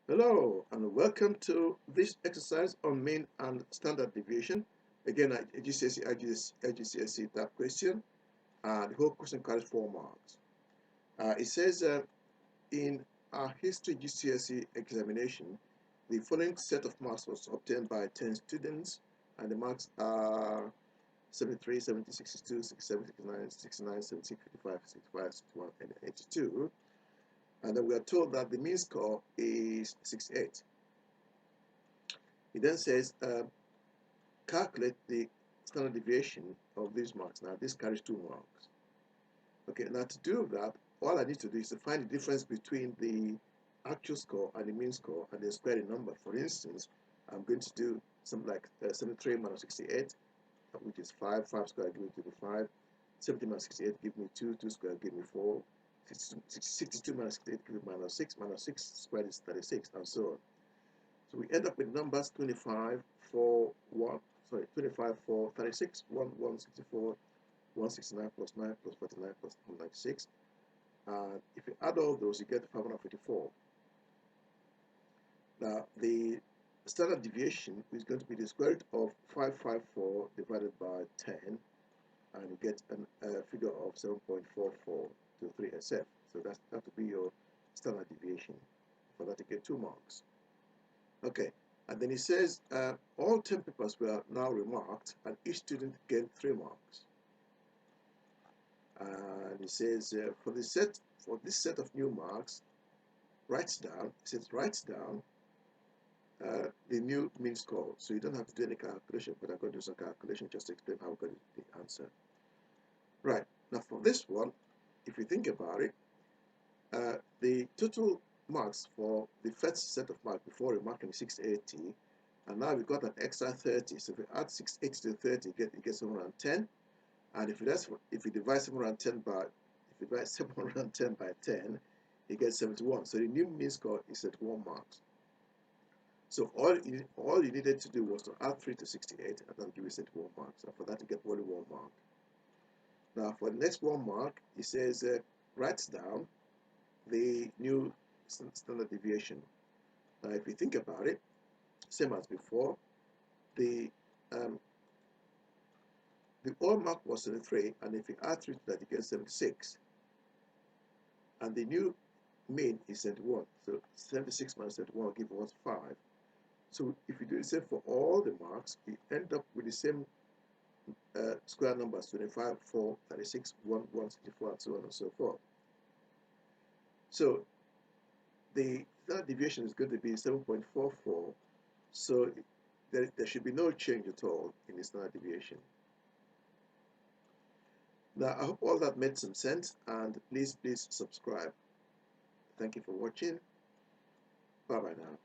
Hello and welcome to this exercise on mean and standard deviation. Again, a GCSE, iGCSE type question. The whole question carries 4 marks. It says in our history GCSE examination, the following set of marks was obtained by 10 students, and the marks are 73, 70, 62, 67, 69, 69, 76, 55, 65, 61, and 82. And then we are told that the mean score is 68. It then says calculate the standard deviation of these marks. Now this carries 2 marks. Okay, now to do that, all I need to do is to find the difference between the actual score and the mean score and then square the number. For instance, I'm going to do something like 73 minus 68, which is 5. 5 squared give me 5. 70 minus 68 give me 2. 2 squared give me 4. 62 minus 68 give me minus 6. Minus 6 squared is 36, and so on. So we end up with numbers 25, 4, 4, 36, 1, 164, 169 plus 9 plus 49 plus 96. And if you add all those, you get 554. Now, the standard deviation is going to be the square root of 554 divided by 10, and you get a figure of 7.44 to 3SF. So that will be your standard deviation. For that, you get 2 marks. Okay, and then it says all 10 papers were now remarked, and each student gained 3 marks. And it says for this set of new marks, writes down the new mean score. So you don't have to do any calculation, but I'm going to do some calculation just to explain how we got the answer. Right, now for this one, if you think about it, the total marks for the first set of marks before remarking 680, and now we've got an extra 30. So if we add 680 to 30, you get 710. And if you divide 710 by 10, you get 71. So the new mean score is 71 marks. So all you needed to do was to add 3 to 68, and that'll give you 71 marks. And for that, you get only 1 mark. Now for the next 1 mark, it says writes down the new standard deviation. Now if you think about it, same as before, the old mark was 73, and if you add 3 to that, you get 76. And the new mean is 71. So 76 minus 71 will give us 5. So if you do the same for all the marks, you end up with the same square numbers: 25, 4, 36, 1, 164, and so on and so forth. So the standard deviation is going to be 7.44. So there should be no change at all in the standard deviation. Now, I hope all that made some sense, and please subscribe. Thank you for watching. Bye bye now.